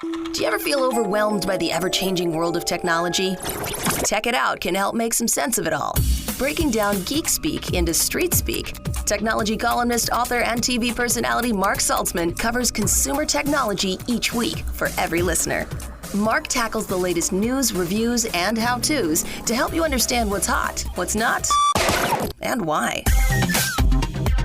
Do you ever feel overwhelmed by the ever-changing world of technology? Tech It Out can help make some sense of it all. Breaking down geek speak into street speak, technology columnist, author, and TV personality Mark Saltzman covers consumer technology each week for every listener. Mark tackles the latest news, reviews, and how-tos to help you understand what's hot, what's not, and why.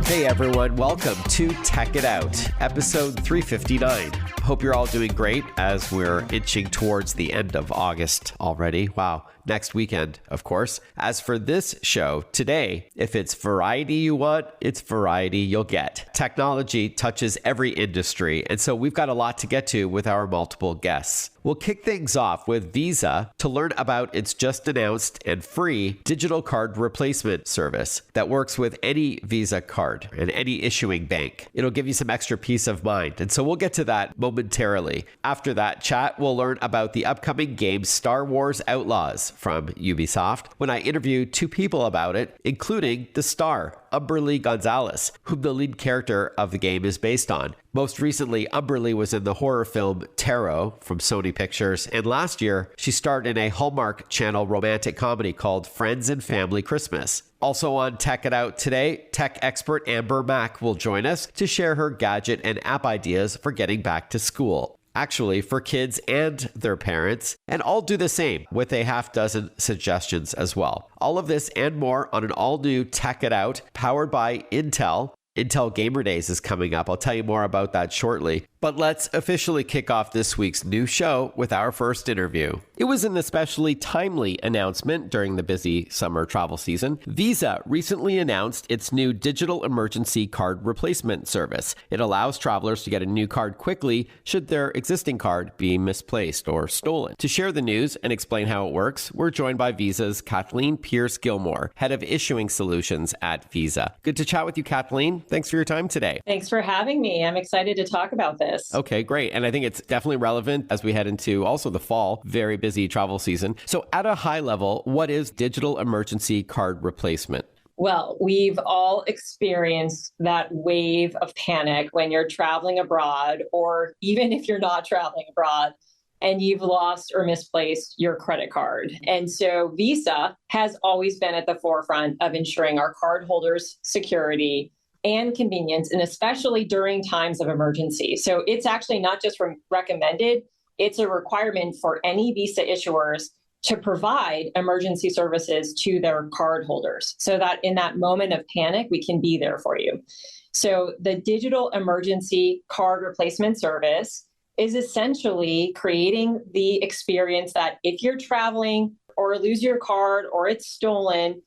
Hey everyone, welcome to Tech It Out, episode 359. Hope you're all doing great as we're inching towards the end of August already. Wow, next weekend, of course. As for this show today, if it's variety you want, it's variety you'll get. Technology touches every industry, and so we've got a lot to get to with our multiple guests. We'll kick things off with Visa to learn about its just announced and free digital card replacement service that works with any Visa card and any issuing bank. It'll give you some extra peace of mind, and so we'll get to that momentarily. After that chat, we'll learn about the upcoming game Star Wars Outlaws from Ubisoft when I interview two people about it, including the star, Humberly González, whom the lead character of the game is based on. Most recently, Humberly was in the horror film Tarot from Sony Pictures, and last year, she starred in a Hallmark Channel romantic comedy called Friends and Family Christmas. Also on Tech It Out today, tech expert Amber Mack will join us to share her gadget and app ideas for getting back to school. Actually, for kids and their parents, and I'll do the same with a half dozen suggestions as well. All of this and more on an all-new Tech It Out powered by Intel. Intel Gamer Days is coming up. I'll tell you more about that shortly. But let's officially kick off this week's new show with our first interview. It was an especially timely announcement during the busy summer travel season. Visa recently announced its new digital emergency card replacement service. It allows travelers to get a new card quickly should their existing card be misplaced or stolen. To share the news and explain how it works, we're joined by Visa's Kathleen Pierce-Gilmore, Head of Issuing Solutions at Visa. Good to chat with you, Kathleen. Thanks for your time today. Thanks for having me. I'm excited to talk about this. Okay, great. And I think it's definitely relevant as we head into also the fall, very busy travel season. So at a high level, what is digital emergency card replacement? Well, we've all experienced that wave of panic when you're traveling abroad, or even if you're not traveling abroad, and you've lost or misplaced your credit card. And so Visa has always been at the forefront of ensuring our cardholders' security and convenience, and especially during times of emergency. So it's actually not just recommended, it's a requirement for any Visa issuers to provide emergency services to their cardholders so that in that moment of panic, we can be there for you. So the digital emergency card replacement service is essentially creating the experience that if you're traveling or lose your card or it's stolen,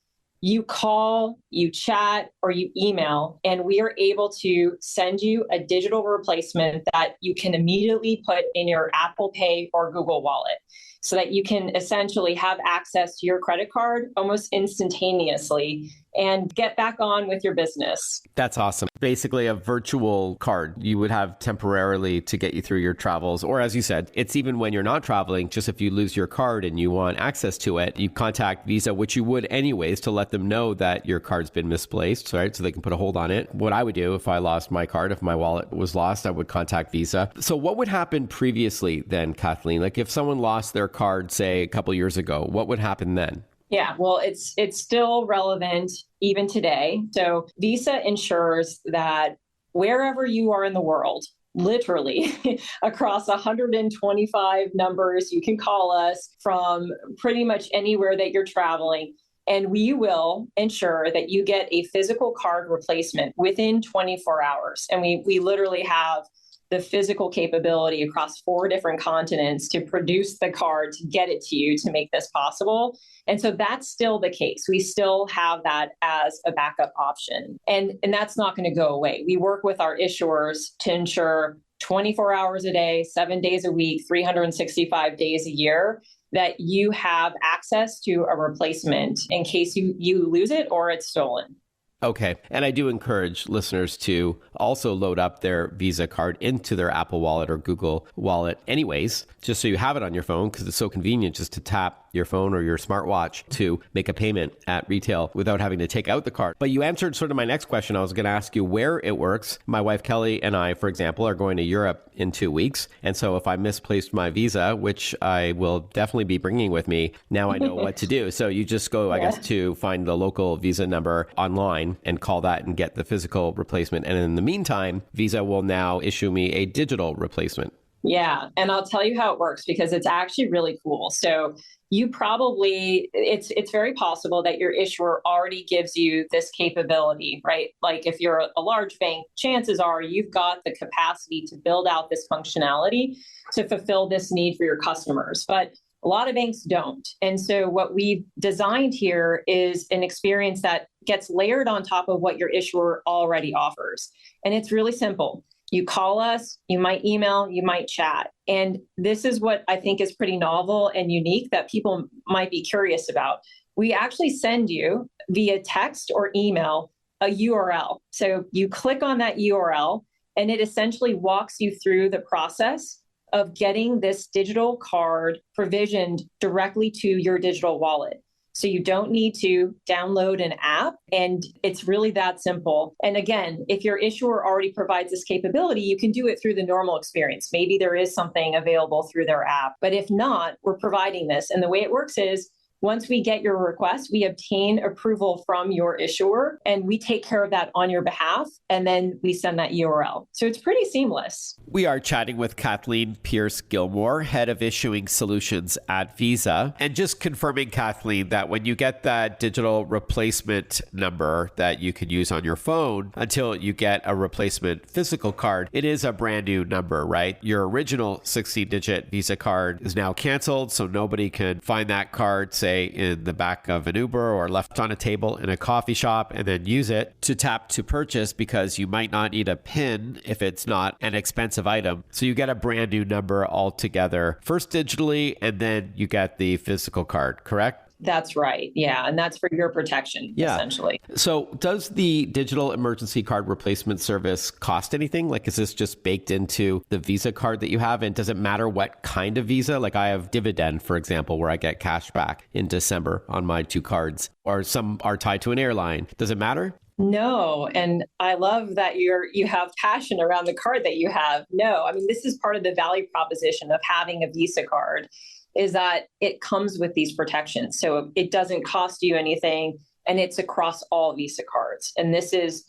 you call, you chat, or you email, and we are able to send you a digital replacement that you can immediately put in your Apple Pay or Google Wallet so that you can essentially have access to your credit card almost instantaneously and get back on with your business. That's awesome. Basically a virtual card you would have temporarily to get you through your travels. Or as you said, it's even when you're not traveling, just if you lose your card and you want access to it, you contact Visa, which you would anyways, to let them know that your card's been misplaced, right? So they can put a hold on it. What I would do if I lost my card, if my wallet was lost, I would contact Visa. So what would happen previously then, Kathleen? Like if someone lost their card, say a couple years ago, what would happen then? Yeah, well, it's still relevant even today. So Visa ensures that wherever you are in the world, literally across 125 numbers, you can call us from pretty much anywhere that you're traveling. And we will ensure that you get a physical card replacement within 24 hours. And we literally have the physical capability across 4 different continents to produce the card, to get it to you, to make this possible. And so that's still the case. We still have that as a backup option. And that's not going to go away. We work with our issuers to ensure 24 hours a day, 7 days a week, 365 days a year, that you have access to a replacement in case you lose it or it's stolen. Okay. And I do encourage listeners to also load up their Visa card into their Apple Wallet or Google Wallet anyways, just so you have it on your phone, because it's so convenient just to tap your phone or your smartwatch to make a payment at retail without having to take out the card. But you answered sort of my next question. I was going to ask you where it works. My wife Kelly and I, for example, are going to Europe in 2 weeks. And so if I misplaced my Visa, which I will definitely be bringing with me, now I know what to do. So you just go, I guess, to find the local Visa number online and call that and get the physical replacement. And in the meantime, Visa will now issue me a digital replacement. Yeah. And I'll tell you how it works because it's actually really cool. So you probably, it's very possible that your issuer already gives you this capability, right? Like if you're a large bank, chances are you've got the capacity to build out this functionality to fulfill this need for your customers. But a lot of banks don't. And so what we've designed here is an experience that gets layered on top of what your issuer already offers. And it's really simple. You call us, you might email, you might chat. And this is what I think is pretty novel and unique that people might be curious about. We actually send you via text or email a URL. So you click on that URL and it essentially walks you through the process of getting this digital card provisioned directly to your digital wallet. So you don't need to download an app, and it's really that simple. And again, if your issuer already provides this capability, you can do it through the normal experience. Maybe there is something available through their app, but if not, we're providing this. And the way it works is once we get your request, we obtain approval from your issuer and we take care of that on your behalf. And then we send that URL. So it's pretty seamless. We are chatting with Kathleen Pierce-Gilmore, head of issuing solutions at Visa. And just confirming, Kathleen, that when you get that digital replacement number that you can use on your phone until you get a replacement physical card, it is a brand new number, right? Your original 16-digit Visa card is now canceled, so nobody can find that card, say, in the back of an Uber or left on a table in a coffee shop and then use it to tap to purchase because you might not need a PIN if it's not an expensive item. So you get a brand new number altogether, first digitally, and then you get the physical card, correct? That's right. Yeah. And that's for your protection, essentially. So does the digital emergency card replacement service cost anything? Like, is this just baked into the Visa card that you have? And does it matter what kind of Visa? Like I have Dividend, for example, where I get cash back in December on my 2 cards, or some are tied to an airline. Does it matter? No. And I love that you have passion around the card that you have. No, I mean, this is part of the value proposition of having a Visa card, is that it comes with these protections. So it doesn't cost you anything, and it's across all Visa cards. And this is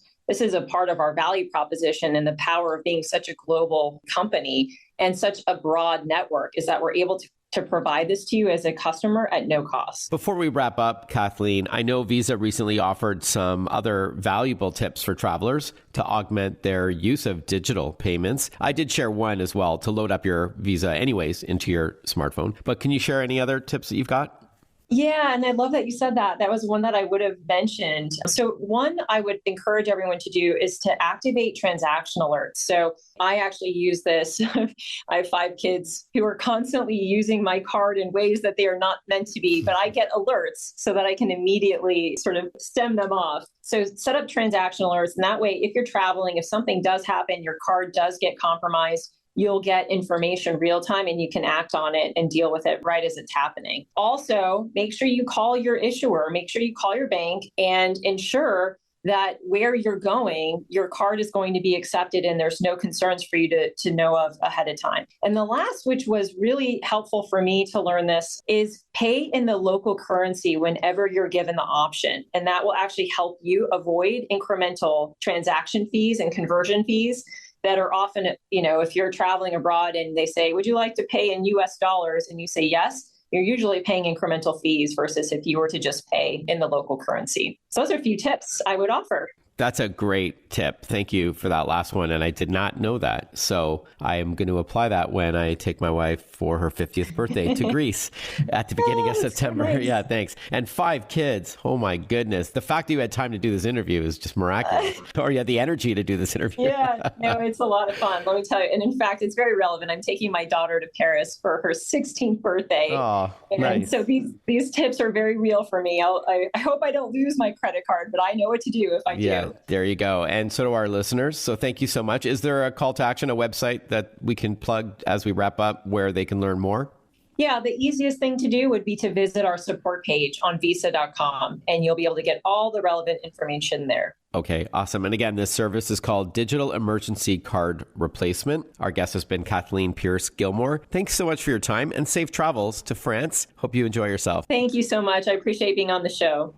a part of our value proposition, and the power of being such a global company and such a broad network is that we're able to provide this to you as a customer at no cost. Before we wrap up, Kathleen, I know Visa recently offered some other valuable tips for travelers to augment their use of digital payments. I did share one as well to load up your Visa anyways into your smartphone. But can you share any other tips that you've got? Yeah, and I love that you said that. That was one that I would have mentioned. So one I would encourage everyone to do is to activate transaction alerts. So I actually use this. I have 5 kids who are constantly using my card in ways that they are not meant to be, but I get alerts so that I can immediately sort of stem them off. So set up transaction alerts. And that way, if you're traveling, if something does happen, your card does get compromised, you'll get information real time and you can act on it and deal with it right as it's happening. Also, make sure you call your issuer, make sure you call your bank and ensure that where you're going, your card is going to be accepted and there's no concerns for you to know of ahead of time. And the last, which was really helpful for me to learn this, is pay in the local currency whenever you're given the option. And that will actually help you avoid incremental transaction fees and conversion fees that are often, if you're traveling abroad and they say, would you like to pay in US dollars? And you say yes, you're usually paying incremental fees versus if you were to just pay in the local currency. So those are a few tips I would offer. That's a great tip. Thank you for that last one. And I did not know that. So I am going to apply that when I take my wife for her 50th birthday to Greece at the beginning of September. So nice. Yeah, thanks. And 5 kids. Oh, my goodness. The fact that you had time to do this interview is just miraculous. Or you had the energy to do this interview. Yeah, no, it's a lot of fun. Let me tell you. And in fact, it's very relevant. I'm taking my daughter to Paris for her 16th birthday. Oh, and nice. So these tips are very real for me. I hope I don't lose my credit card, but I know what to do if I do. Yeah, there you go. And so do our listeners. So thank you so much. Is there a call to action, a website that we can plug as we wrap up where they can learn more? Yeah, the easiest thing to do would be to visit our support page on visa.com, and you'll be able to get all the relevant information there. Okay, awesome. And again, this service is called Digital Emergency Card Replacement. Our guest has been Kathleen Pierce-Gilmore. Thanks so much for your time and safe travels to France. Hope you enjoy yourself. Thank you so much. I appreciate being on the show.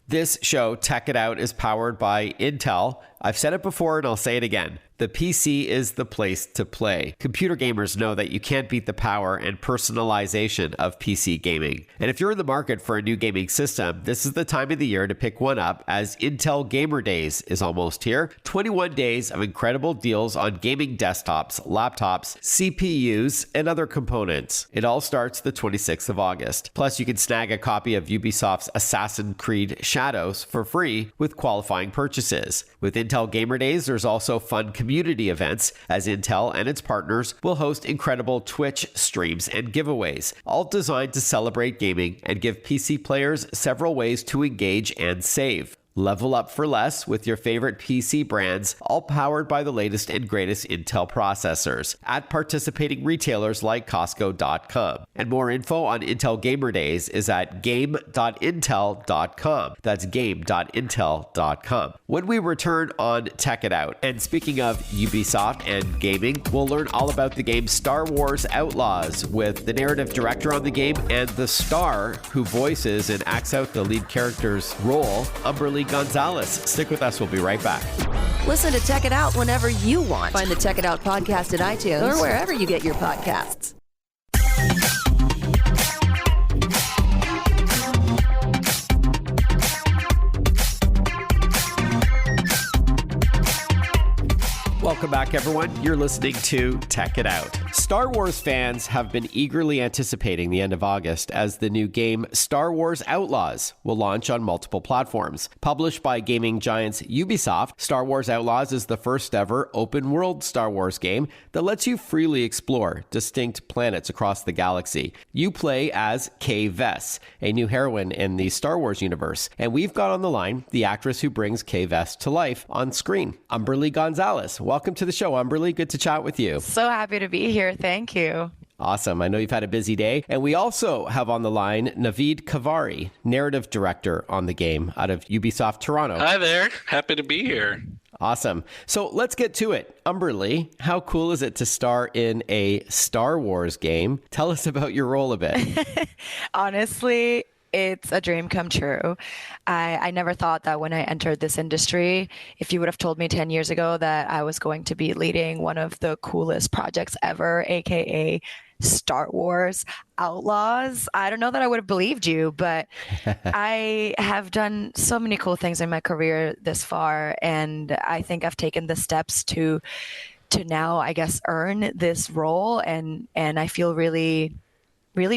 This show, Tech It Out, is powered by Intel. I've said it before and I'll say it again. The PC is the place to play. Computer gamers know that you can't beat the power and personalization of PC gaming. And if you're in the market for a new gaming system, this is the time of the year to pick one up, as Intel Gamer Days is almost here. 21 days of incredible deals on gaming desktops, laptops, CPUs, and other components. It all starts the 26th of August. Plus, you can snag a copy of Ubisoft's Assassin's Creed Shadows for free with qualifying purchases. With Intel Gamer Days, there's also fun community events, as Intel and its partners will host incredible Twitch streams and giveaways, all designed to celebrate gaming and give PC players several ways to engage and save. Level up for less with your favorite PC brands, all powered by the latest and greatest Intel processors at participating retailers like Costco.com. And more info on Intel Gamer Days is at game.intel.com. That's game.intel.com. When we return on Tech It Out, and speaking of Ubisoft and gaming, we'll learn all about the game Star Wars Outlaws with the narrative director on the game and the star who voices and acts out the lead character's role, Humberly González. Stick with us. We'll be right back. Listen to Tech It Out whenever you want. Find the Tech It Out podcast at iTunes or wherever you get your podcasts. Welcome back, everyone. You're listening to Tech It Out. Star Wars fans have been eagerly anticipating the end of August as the new game Star Wars Outlaws will launch on multiple platforms. Published by gaming giants Ubisoft, Star Wars Outlaws is the first ever open-world Star Wars game that lets you freely explore distinct planets across the galaxy. You play as Kay Vess, a new heroine in the Star Wars universe, and we've got on the line the actress who brings Kay Vess to life on screen, Humberly González. Welcome to the show, Humberly. Good to chat with you. So happy to be here. Thank you. Awesome. I know you've had a busy day. And we also have on the line Navid Khavari, narrative director on the game out of Ubisoft Toronto. Hi there. Happy to be here. Awesome. So let's get to it. Humberly, how cool is it to star in a Star Wars game? Tell us about your role a bit. Honestly, it's a dream come true. I never thought that when I entered this industry, if you would have told me 10 years ago that I was going to be leading one of the coolest projects ever, aka Star Wars Outlaws, I don't know that I would have believed you, but I have done so many cool things in my career this far, and I think I've taken the steps to now, I guess, earn this role, and I feel really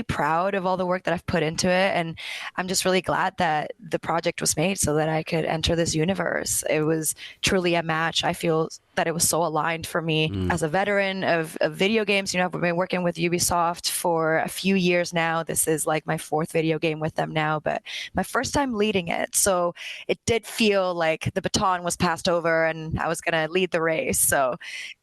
proud of all the work that I've put into it. And I'm just really glad that the project was made so that I could enter this universe. It was truly a match. I feel that it was so aligned for me as a veteran of video games. You know, I've been working with Ubisoft for a few years now. This is like my fourth video game with them now, but my first time leading it. So it did feel like the baton was passed over and I was going to lead the race. So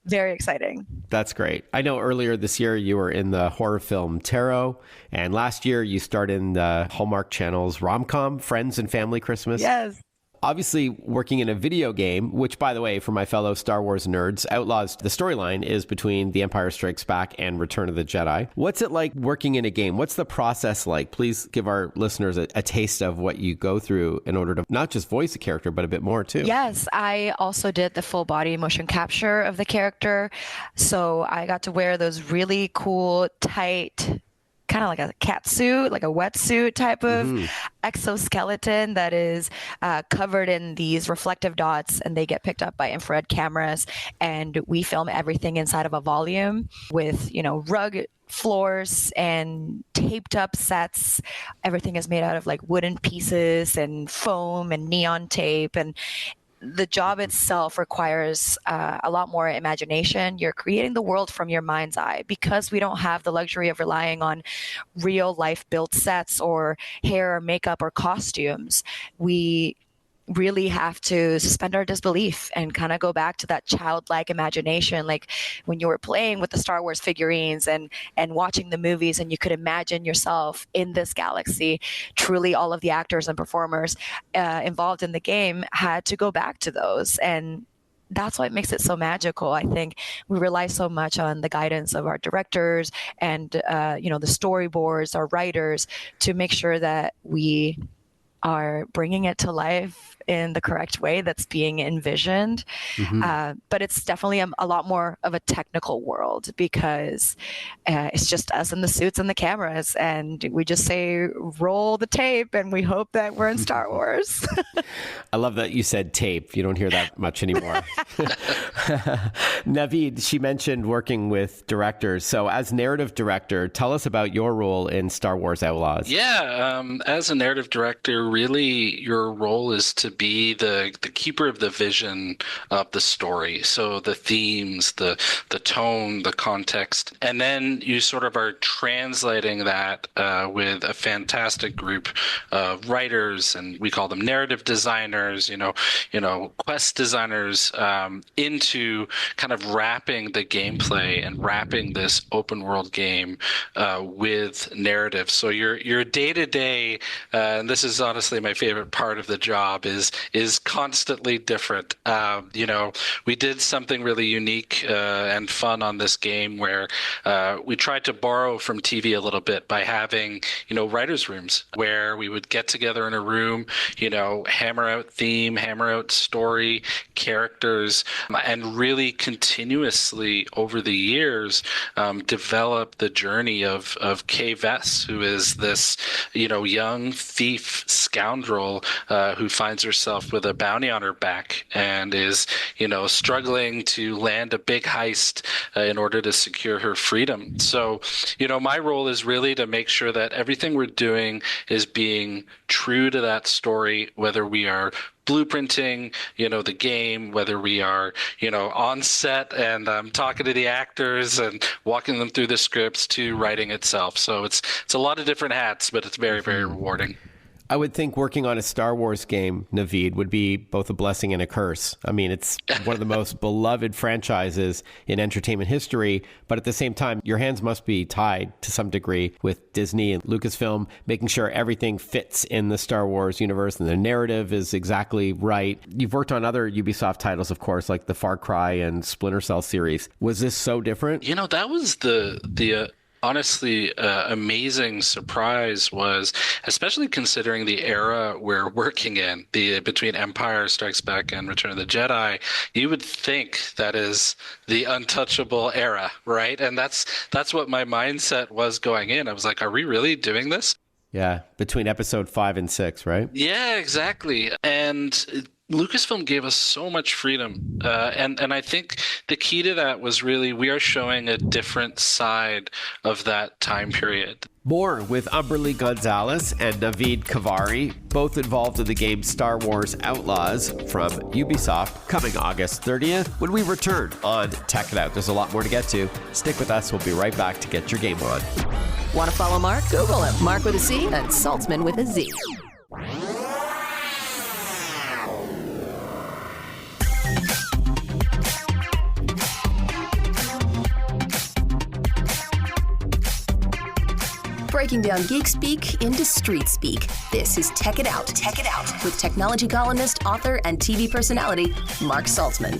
very exciting. That's great. I know earlier this year you were in the horror film Tarot, and last year you starred in the Hallmark Channel's rom-com Friends and Family Christmas. Yes. Obviously, working in a video game, which, by the way, for my fellow Star Wars nerds, Outlaws, the storyline is between The Empire Strikes Back and Return of the Jedi. What's it like working in a game? What's the process like? Please give our listeners a taste of what you go through in order to not just voice a character, but a bit more, too. Yes, I also did the full body motion capture of the character. So I got to wear those really cool, tight, kind of like a cat suit, like a wetsuit type of exoskeleton that is covered in these reflective dots, and they get picked up by infrared cameras. And we film everything inside of a volume with, rug floors and taped up sets. Everything is made out of like wooden pieces and foam and neon tape, and the job itself requires a lot more imagination. You're creating the world from your mind's eye because we don't have the luxury of relying on real life built sets or hair or makeup or costumes. We really have to suspend our disbelief and kind of go back to that childlike imagination, like when you were playing with the Star Wars figurines and watching the movies, and you could imagine yourself in this galaxy. Truly, all of the actors and performers involved in the game had to go back to those, and that's what makes it so magical. I think we rely so much on the guidance of our directors and the storyboards, our writers, to make sure that we are bringing it to life in the correct way that's being envisioned. But it's definitely a lot more of a technical world, because it's just us in the suits and the cameras, and we just say, roll the tape, and we hope that we're in Star Wars. I love that you said tape. You don't hear that much anymore. Navid, she mentioned working with directors. So as narrative director, tell us about your role in Star Wars Outlaws. Yeah, as a narrative director, really your role is to be the keeper of the vision of the story. So the themes, the tone, the context, and then you sort of are translating that with a fantastic group of writers, and we call them narrative designers, quest designers, into kind of wrapping the gameplay and wrapping this open world game with narrative. So your day-to-day, and this is honestly my favorite part of the job, is constantly different. We did something really unique and fun on this game where we tried to borrow from TV a little bit by having, writers' rooms where we would get together in a room, hammer out theme, hammer out story, characters, and really continuously over the years develop the journey of Kay Vess, who is this, young thief scoundrel who finds herself with a bounty on her back and is, struggling to land a big heist in order to secure her freedom. So, my role is really to make sure that everything we're doing is being true to that story, whether we are blueprinting, the game, whether we are, on set and talking to the actors and walking them through the scripts, to writing itself. So it's a lot of different hats, but it's very, very rewarding. I would think working on a Star Wars game, Navid, would be both a blessing and a curse. I mean, it's one of the most beloved franchises in entertainment history, but at the same time, your hands must be tied to some degree with Disney and Lucasfilm, making sure everything fits in the Star Wars universe and the narrative is exactly right. You've worked on other Ubisoft titles, of course, like the Far Cry and Splinter Cell series. Was this so different? That was the honestly, amazing surprise was, especially considering the era we're working in, between Empire Strikes Back and Return of the Jedi, you would think that is the untouchable era, right? And that's what my mindset was going in. I was like, are we really doing this? Yeah, between episode 5 and 6, right? Yeah, exactly. And Lucasfilm gave us so much freedom. And I think the key to that was really we are showing a different side of that time period. More with Humberly González and Navid Khavari, both involved in the game Star Wars Outlaws from Ubisoft, coming August 30th when we return on Tech It Out. There's a lot more to get to. Stick with us. We'll be right back to get your game on. Want to follow Mark? Google him. Mark with a C and Saltzman with a Z. Breaking down geek speak into street speak. This is Tech It Out. Tech It Out with technology columnist, author, and TV personality Mark Saltzman.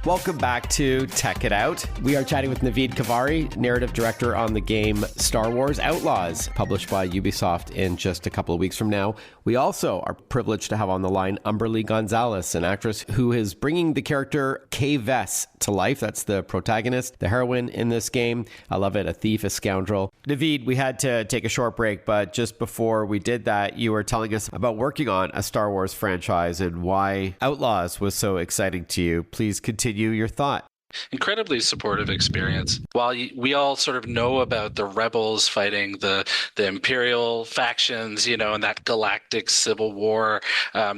Welcome back to Tech It Out. We are chatting with Navid Khavari, narrative director on the game Star Wars Outlaws, published by Ubisoft in just a couple of weeks from now. We also are privileged to have on the line Humberly González, an actress who is bringing the character Kay Vess to life. That's the protagonist, the heroine in this game. I love it, a thief, a scoundrel. Navid, we had to take a short break, but just before we did that, you were telling us about working on a Star Wars franchise and why Outlaws was so exciting to you. Please continue your thought. Incredibly supportive experience. While we all sort of know about the rebels fighting the Imperial factions, and that galactic civil war,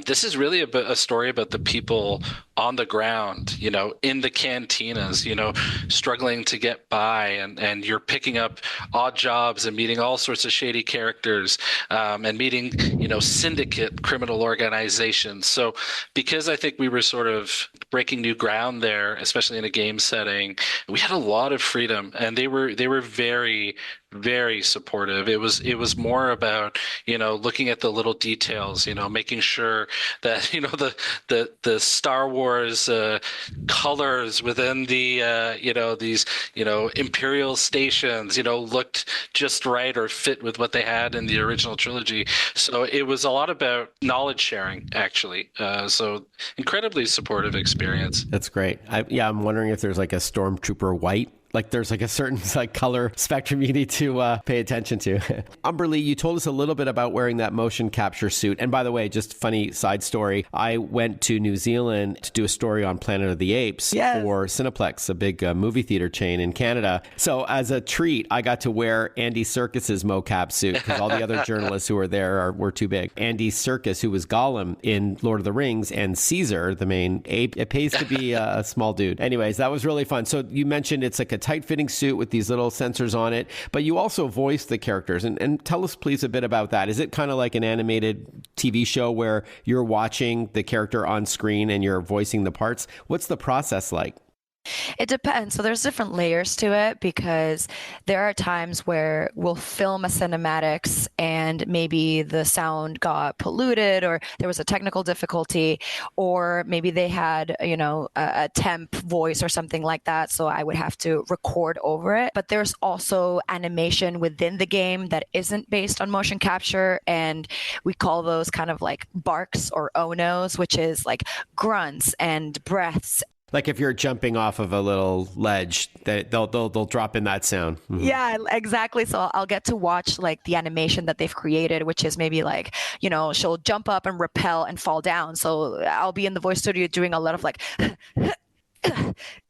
this is really a story about the people on the ground, in the cantinas, struggling to get by, and you're picking up odd jobs and meeting all sorts of shady characters, and meeting, syndicate criminal organizations. So because I think we were sort of breaking new ground there, especially in a game setting, we had a lot of freedom, and they were very, very supportive. It was more about, looking at the little details, making sure that, the Star Wars colors within the, these, Imperial stations, looked just right or fit with what they had in the original trilogy. So it was a lot about knowledge sharing, actually. So incredibly supportive experience. That's great. I'm wondering if there's like a Stormtrooper white. Like there's like a certain color spectrum you need to pay attention to. Humberly, you told us a little bit about wearing that motion capture suit. And by the way, just funny side story, I went to New Zealand to do a story on Planet of the Apes for Cineplex, a big movie theater chain in Canada. So as a treat, I got to wear Andy Serkis's mocap suit because all the other journalists who were there were too big. Andy Serkis, who was Gollum in Lord of the Rings, and Caesar, the main ape, it pays to be a small dude. Anyways, that was really fun. So you mentioned it's like a tight-fitting suit with these little sensors on it, but you also voice the characters. And tell us, please, a bit about that. Is it kind of like an animated TV show where you're watching the character on screen and you're voicing the parts? What's the process like? It depends. So there's different layers to it because there are times where we'll film a cinematics and maybe the sound got polluted or there was a technical difficulty, or maybe they had, a temp voice or something like that. So I would have to record over it. But there's also animation within the game that isn't based on motion capture. And we call those kind of like barks or onos, which is like grunts and breaths. Like if you're jumping off of a little ledge, they'll drop in that sound. Mm-hmm. Yeah, exactly. So I'll get to watch like the animation that they've created, which is maybe like, she'll jump up and rappel and fall down. So I'll be in the voice studio doing a lot of like, a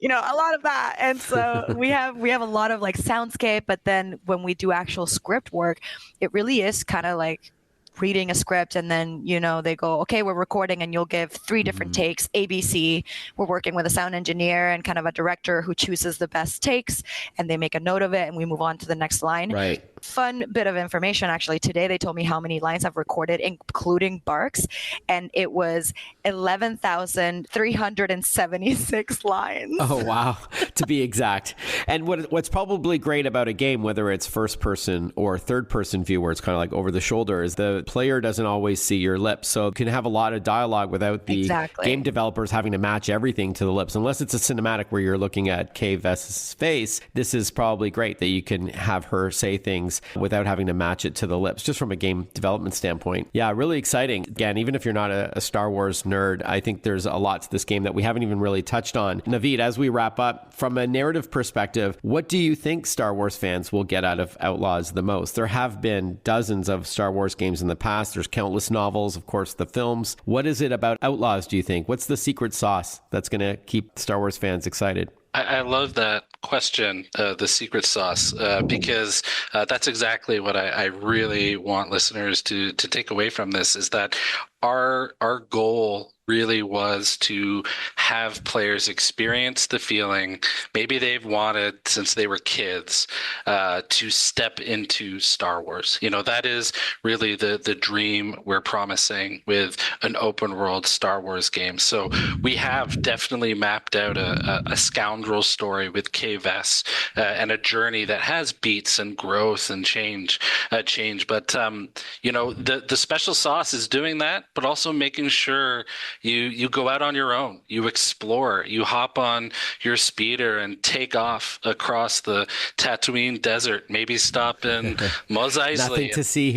lot of that. And so we have a lot of like soundscape, but then when we do actual script work, it really is kind of like reading a script and then, they go, okay, we're recording, and you'll give 3 different takes, ABC. We're working with a sound engineer and kind of a director who chooses the best takes, and they make a note of it, and we move on to the next line. Right. Fun bit of information, actually. Today, they told me how many lines I've recorded, including barks, and it was 11,376 lines. Oh, wow. To be exact. And what's probably great about a game, whether it's first person or third person view, where it's kind of like over the shoulder, is the player doesn't always see your lips. So you can have a lot of dialogue without the game developers having to match everything to the lips. Unless it's a cinematic where you're looking at Kay Vess's face, this is probably great that you can have her say things without having to match it to the lips, just from a game development standpoint. Yeah, really exciting. Again, even if you're not a Star Wars nerd, I think there's a lot to this game that we haven't even really touched on. Navid, as we wrap up, from a narrative perspective, what do you think Star Wars fans will get out of Outlaws the most? There have been dozens of Star Wars games in the past. There's countless novels, of course, the films. What is it about Outlaws, do you think? What's the secret sauce that's going to keep Star Wars fans excited? I love that question, the secret sauce, because that's exactly what I really want listeners to take away from this, is that our goal really was to have players experience the feeling maybe they've wanted since they were kids, to step into Star Wars. That is really the dream we're promising with an open world Star Wars game. So we have definitely mapped out a scoundrel story with Kay Vess, and a journey that has beats and growth and change. But the special sauce is doing that, but also making sure you go out on your own, you explore, you hop on your speeder and take off across the Tatooine desert, maybe stop in Mos Eisley. Nothing to see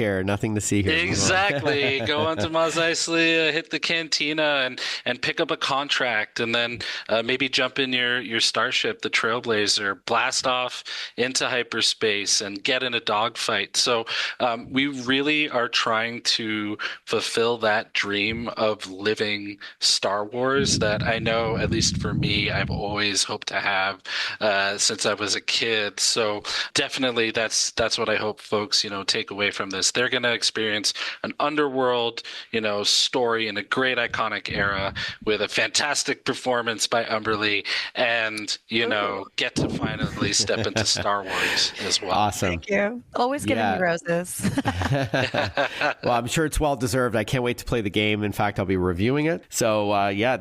here. Exactly. Go on to Mos Eisley, hit the cantina and pick up a contract, and then maybe jump in your starship, the Trailblazer, blast off into hyperspace and get in a dogfight. So we really are trying to fulfill that dream of living Star Wars that I know, at least for me, I've always hoped to have since I was a kid. So definitely that's what I hope folks, take away from this. They're going to experience an underworld, story in a great iconic era with a fantastic performance by Humberly and, get to finally step into Star Wars as well. Awesome. Thank you. Always giving me roses. Well, I'm sure it's well deserved. I can't wait to play the game. In fact, I'll be reviewing it. So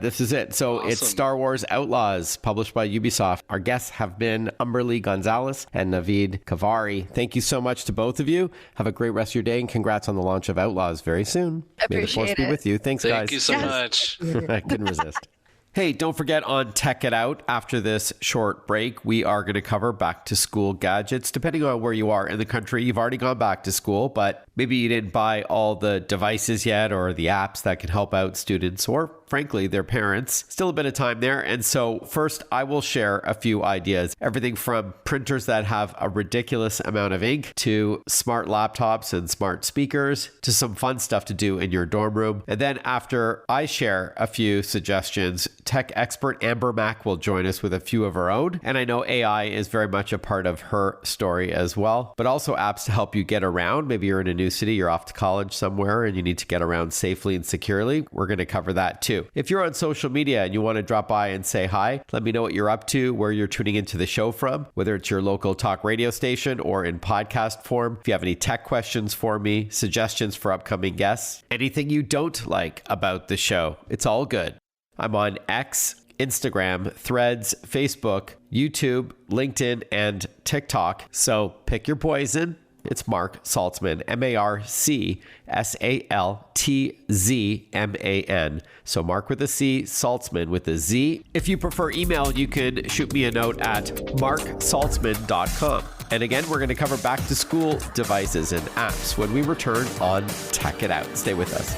this is it. So Awesome. It's Star Wars Outlaws, published by Ubisoft. Our guests have been Humberly González and Navid Khavari. Thank you so much to both of you. Have a great rest of your day, and congrats on the launch of Outlaws very soon. May the force be with you. Thanks, guys. Thank you so much. I couldn't resist. Hey, don't forget on Tech It Out, after this short break, we are going to cover back to school gadgets. Depending on where you are in the country, you've already gone back to school, but maybe you didn't buy all the devices yet or the apps that can help out students or frankly, their parents. Still a bit of time there. And so first, I will share a few ideas. Everything from printers that have a ridiculous amount of ink to smart laptops and smart speakers to some fun stuff to do in your dorm room. And then after I share a few suggestions, tech expert Amber Mack will join us with a few of her own. And I know AI is very much a part of her story as well, but also apps to help you get around. Maybe you're in a new city, you're off to college somewhere, and you need to get around safely and securely. We're going to cover that too. If you're on social media and you want to drop by and say hi, let me know what you're up to, where you're tuning into the show from, whether it's your local talk radio station or in podcast form. If you have any tech questions for me, suggestions for upcoming guests, anything you don't like about the show, it's all good. I'm on X, Instagram, Threads, Facebook, YouTube, LinkedIn, and TikTok. So pick your poison. It's Mark Saltzman, MarkSaltzman. So Mark with a C, Saltzman with a Z. If you prefer email, you can shoot me a note at marksaltzman.com. And again, we're going to cover back to school devices and apps when we return on Tech It Out. Stay with us.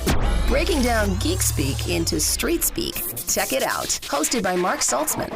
Breaking down geek speak into street speak. Tech It Out, hosted by Mark Saltzman.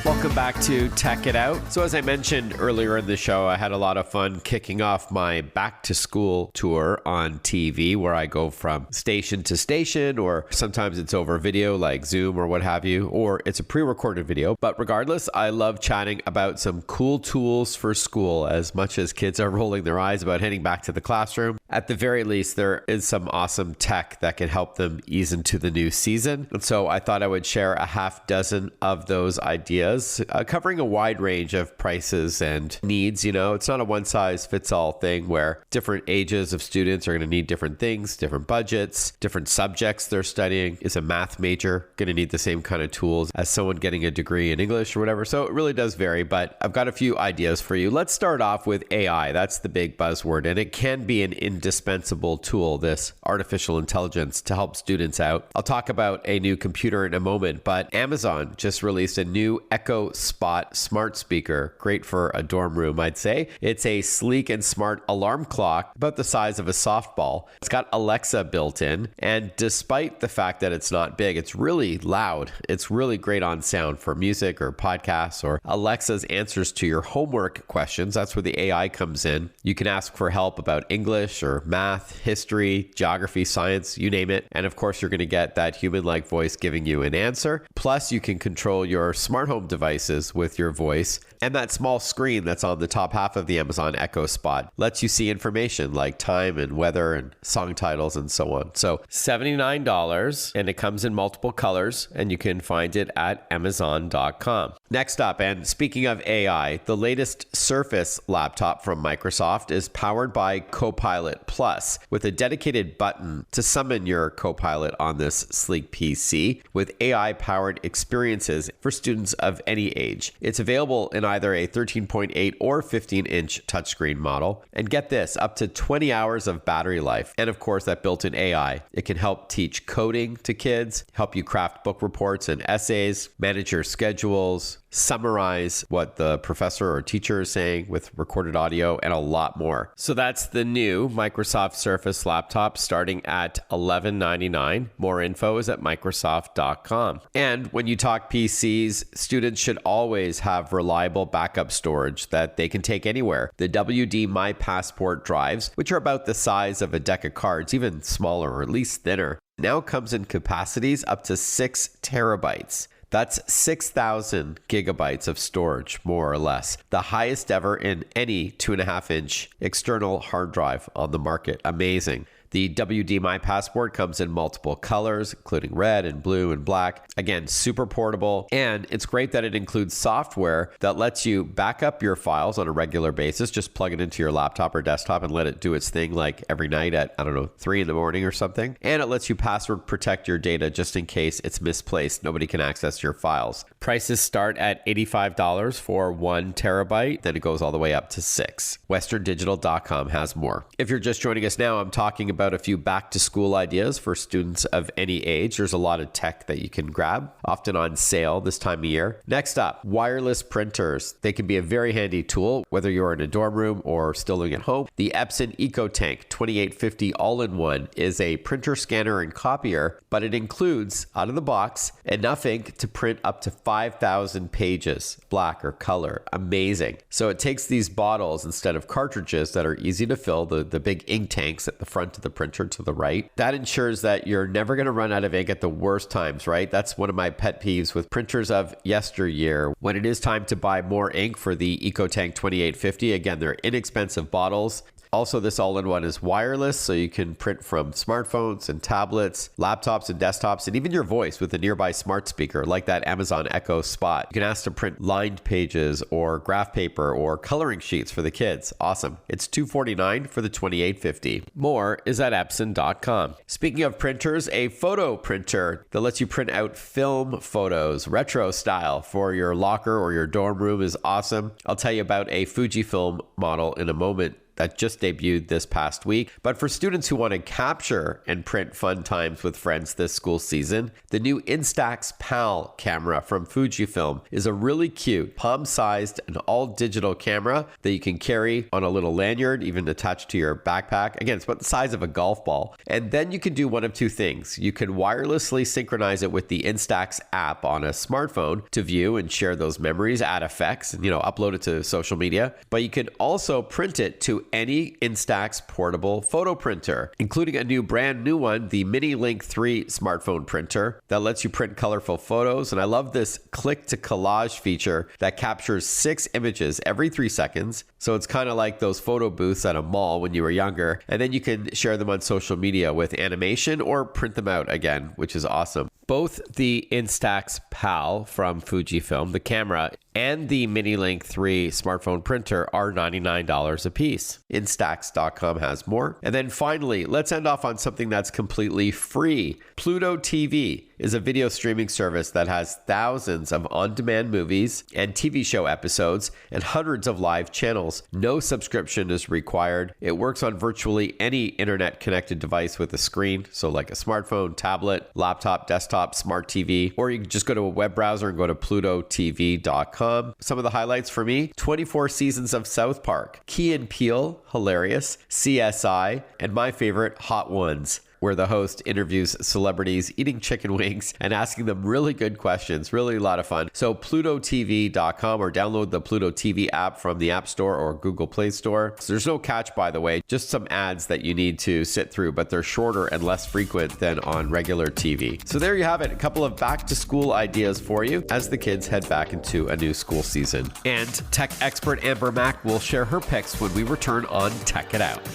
Welcome back to Tech It Out. So as I mentioned earlier in the show, I had a lot of fun kicking off my back to school tour on TV, where I go from station to station, or sometimes it's over video like Zoom or what have you, or it's a pre-recorded video. But regardless, I love chatting about some cool tools for school. As much as kids are rolling their eyes about heading back to the classroom, at the very least, there is some awesome tech that can help them ease into the new season. And so I thought I would share a half dozen of those ideas, covering a wide range of prices and needs. It's not a one-size-fits-all thing where different ages of students are going to need different things, different budgets, different subjects they're studying. Is a math major going to need the same kind of tools as someone getting a degree in English or whatever? So it really does vary, but I've got a few ideas for you. Let's start off with AI. That's the big buzzword, and it can be an indispensable tool, this artificial intelligence, to help students out. I'll talk about a new computer in a moment, but Amazon just released a new Echo Spot smart speaker, great for a dorm room, I'd say. It's a sleek and smart alarm clock, about the size of a softball. It's got Alexa built in, and despite the fact that it's not big, it's really loud. It's really great on sound for music or podcasts or Alexa's answers to your homework questions. That's where the AI comes in. You can ask for help about English or math, history, geography, science, you name it. And of course, you're going to get that human-like voice giving you an answer. Plus, you can control your smart home devices with your voice. And that small screen that's on the top half of the Amazon Echo Spot lets you see information like time and weather and song titles and so on. So $79, and it comes in multiple colors, and you can find it at Amazon.com. Next up, and speaking of AI, the latest Surface laptop from Microsoft is powered by Copilot Plus, with a dedicated button to summon your Copilot on this sleek PC with AI-powered experiences for students of any age. It's available in either a 13.8 or 15-inch touchscreen model. And get this, up to 20 hours of battery life. And of course, that built-in AI. It can help teach coding to kids, help you craft book reports and essays, manage your schedules, summarize what the professor or teacher is saying with recorded audio, and a lot more. So that's the new Microsoft Surface laptop starting at $1199. More info is at Microsoft.com. And when you talk PCs, students should always have reliable backup storage that they can take anywhere. The WD My Passport drives, which are about the size of a deck of cards, even smaller or at least thinner, now comes in capacities up to 6 terabytes. That's 6,000 gigabytes of storage, more or less. The highest ever in any 2.5-inch external hard drive on the market. Amazing. The WD My Passport comes in multiple colors, including red and blue and black. Again, super portable. And it's great that it includes software that lets you back up your files on a regular basis. Just plug it into your laptop or desktop and let it do its thing like every night at, 3 in the morning or something. And it lets you password protect your data just in case it's misplaced. Nobody can access your files. Prices start at $85 for 1 terabyte. Then it goes all the way up to 6. WesternDigital.com has more. If you're just joining us now, I'm talking about a few back to school ideas for students of any age. There's a lot of tech that you can grab, often on sale this time of year. Next up, wireless printers. They can be a very handy tool, whether you're in a dorm room or still living at home. The Epson EcoTank 2850 all-in-one is a printer, scanner, and copier, but it includes, out of the box, enough ink to print up to 5,000 pages, black or color. Amazing. So it takes these bottles instead of cartridges that are easy to fill, the big ink tanks at the front of the printer to the right. That ensures that you're never going to run out of ink at the worst times, right? That's one of my pet peeves with printers of yesteryear. When it is time to buy more ink for the EcoTank 2850, again, they're inexpensive bottles. Also, this all-in-one is wireless, so you can print from smartphones and tablets, laptops and desktops, and even your voice with a nearby smart speaker, like that Amazon Echo Spot. You can ask to print lined pages or graph paper or coloring sheets for the kids. Awesome. It's $249 for the 2850. More is at Epson.com. Speaking of printers, a photo printer that lets you print out film photos, retro style, for your locker or your dorm room is awesome. I'll tell you about a Fujifilm model in a moment that just debuted this past week. But for students who want to capture and print fun times with friends this school season, the new Instax PAL camera from Fujifilm is a really cute, palm-sized and all-digital camera that you can carry on a little lanyard, even attached to your backpack. Again, it's about the size of a golf ball. And then you can do one of two things. You can wirelessly synchronize it with the Instax app on a smartphone to view and share those memories, add effects, and upload it to social media. But you can also print it to any Instax portable photo printer, including a brand new one, the Mini Link 3 smartphone printer that lets you print colorful photos. And I love this click to collage feature that captures 6 images every 3 seconds. So it's kind of like those photo booths at a mall when you were younger. And then you can share them on social media with animation or print them out again, which is awesome. Both the Instax PAL from Fujifilm, the camera, and the Mini Link 3 smartphone printer are $99 a piece. Instax.com has more. And then finally, let's end off on something that's completely free. Pluto TV is a video streaming service that has thousands of on-demand movies and TV show episodes and hundreds of live channels. No subscription is required. It works on virtually any internet-connected device with a screen, so like a smartphone, tablet, laptop, desktop, smart TV, or you can just go to a web browser and go to plutotv.com. Some of the highlights for me: 24 seasons of South Park, Key and Peele, hilarious, CSI, and my favorite, Hot Ones, where the host interviews celebrities eating chicken wings and asking them really good questions. Really a lot of fun. So plutotv.com, or download the Pluto TV app from the App Store or Google Play Store. So there's no catch, by the way, just some ads that you need to sit through, but they're shorter and less frequent than on regular TV. So there you have it, a couple of back to school ideas for you as the kids head back into a new school season. And tech expert Amber Mack will share her picks when we return on Tech It Out.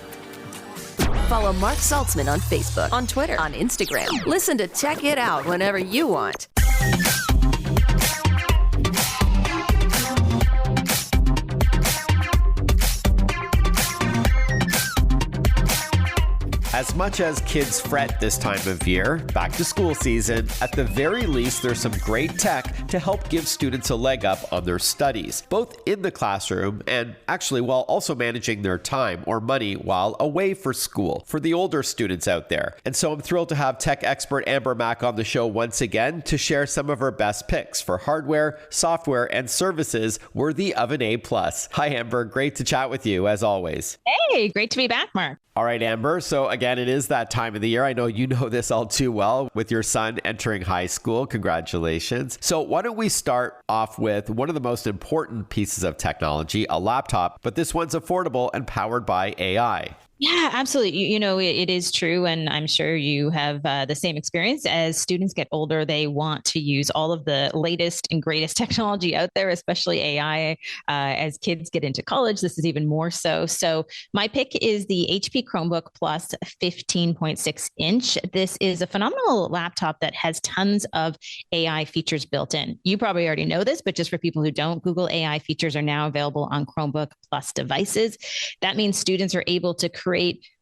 Follow Mark Saltzman on Facebook, on Twitter, on Instagram. Listen to Tech It Out whenever you want. As much as kids fret this time of year, back to school season, at the very least, there's some great tech to help give students a leg up on their studies, both in the classroom and actually while also managing their time or money while away for school for the older students out there. And so I'm thrilled to have tech expert Amber Mack on the show once again to share some of her best picks for hardware, software, and services worthy of an A+. Hi, Amber. Great to chat with you as always. Hey, great to be back, Mark. All right, Amber. So again, it is that time of the year. I know you know this all too well with your son entering high school. Congratulations. So why don't we start off with one of the most important pieces of technology, a laptop, but this one's affordable and powered by AI. Yeah, absolutely. It is true. And I'm sure you have the same experience. As students get older, they want to use all of the latest and greatest technology out there, especially AI. As kids get into college, this is even more so. So my pick is the HP Chromebook Plus 15.6 inch. This is a phenomenal laptop that has tons of AI features built in. You probably already know this, but just for people who don't, Google AI features are now available on Chromebook Plus devices. That means students are able to create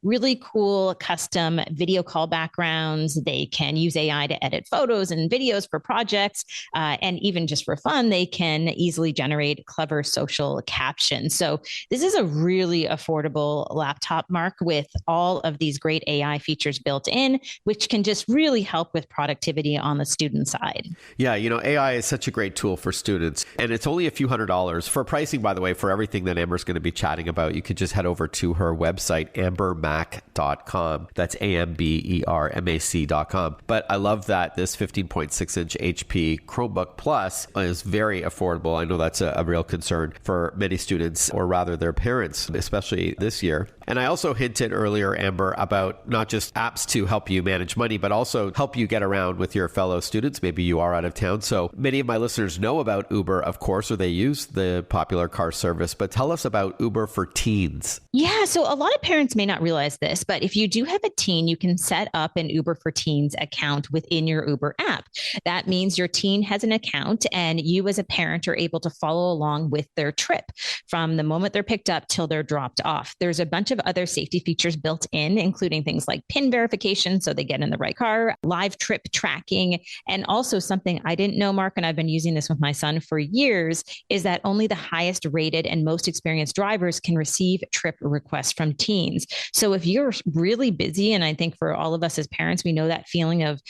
really cool custom video call backgrounds. They can use AI to edit photos and videos for projects. And even just for fun, they can easily generate clever social captions. So this is a really affordable laptop, Mark, with all of these great AI features built in, which can just really help with productivity on the student side. Yeah, AI is such a great tool for students. And it's only a few $100s. For pricing, by the way, for everything that Amber's going to be chatting about, you could just head over to her website, ambermac.com. That's AMBERMAC.com. But I love that this 15.6 inch HP Chromebook Plus is very affordable. I know that's a real concern for many students, or rather their parents, especially this year. And I also hinted earlier, Amber, about not just apps to help you manage money, but also help you get around with your fellow students. Maybe you are out of town. So many of my listeners know about Uber, of course, or they use the popular car service. But tell us about Uber for Teens. Yeah, so a lot of parents may not realize this, but if you do have a teen, you can set up an Uber for Teens account within your Uber app. That means your teen has an account and you as a parent are able to follow along with their trip from the moment they're picked up till they're dropped off. There's a bunch of other safety features built in, including things like PIN verification, so they get in the right car, live trip tracking, and also something I didn't know, Mark, and I've been using this with my son for years, is that only the highest rated and most experienced drivers can receive trip requests from teens. So if you're really busy, and I think for all of us as parents, we know that feeling of,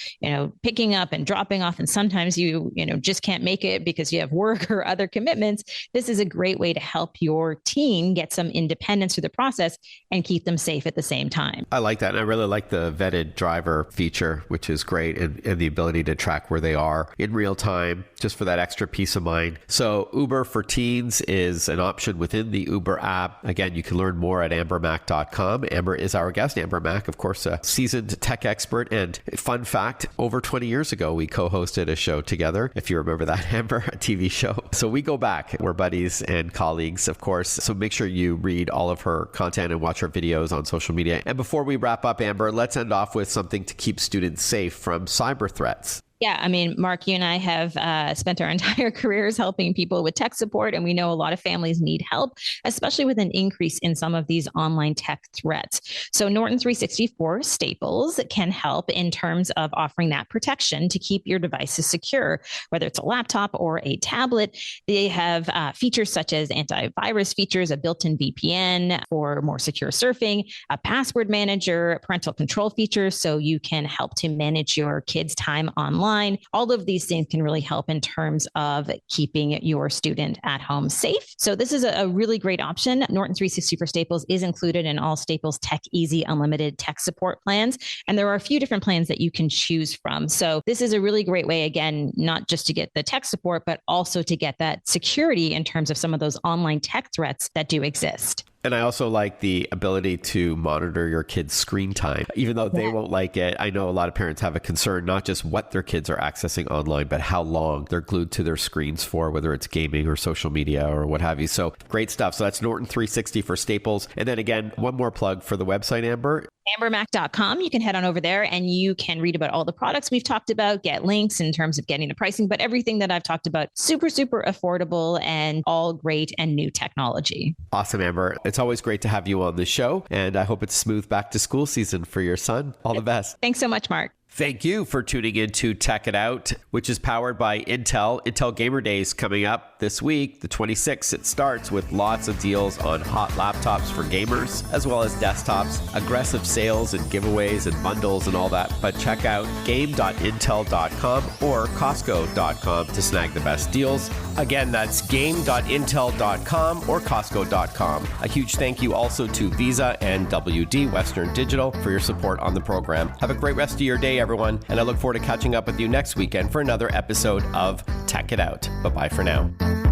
picking up and dropping off, and sometimes you just can't make it because you have work or other commitments. This is a great way to help your teen get some independence through the process and keep them safe at the same time. I like that. And I really like the vetted driver feature, which is great, and the ability to track where they are in real time, just for that extra peace of mind. So Uber for Teens is an option within the Uber app. Again, you can learn more at ambermac.com. Amber is our guest. Amber Mack, of course, a seasoned tech expert. And fun fact, over 20 years ago, we co-hosted a show together. If you remember that, Amber, a TV show. So we go back. We're buddies and colleagues, of course. So make sure you read all of her content and watch her videos on social media. And before we wrap up, Amber, let's end off with something to keep students safe from cyber threats. Yeah, I mean, Mark, you and I have spent our entire careers helping people with tech support, and we know a lot of families need help, especially with an increase in some of these online tech threats. So Norton 364 Staples can help in terms of offering that protection to keep your devices secure, whether it's a laptop or a tablet. They have features such as antivirus features, a built-in VPN for more secure surfing, a password manager, parental control features, so you can help to manage your kids' time online. All of these things can really help in terms of keeping your student at home safe. So this is a really great option. Norton 364 Staples is included in all Staples Tech Easy Unlimited tech support plans. And there are a few different plans that you can choose from. So this is a really great way, again, not just to get the tech support, but also to get that security in terms of some of those online tech threats that do exist. And I also like the ability to monitor your kids' screen time, even though they won't like it. I know a lot of parents have a concern, not just what their kids are accessing online, but how long they're glued to their screens for, whether it's gaming or social media or what have you. So great stuff. So that's Norton 360 for Staples. And then again, one more plug for the website, Amber. ambermac.com. You can head on over there and you can read about all the products we've talked about, get links in terms of getting the pricing, but everything that I've talked about, super, super affordable and all great and new technology. Awesome, Amber. It's always great to have you on the show, and I hope it's smooth back to school season for your son. All the best. Thanks so much, Mark. Thank you for tuning in to Tech It Out, which is powered by Intel. Intel Gamer Days coming up this week, the 26th. It starts with lots of deals on hot laptops for gamers, as well as desktops, aggressive sales and giveaways and bundles and all that. But check out game.intel.com or Costco.com to snag the best deals. Again, that's game.intel.com or Costco.com. A huge thank you also to Visa and WD, Western Digital, for your support on the program. Have a great rest of your day, everyone, and I look forward to catching up with you next weekend for another episode of Tech It Out. Bye-bye for now.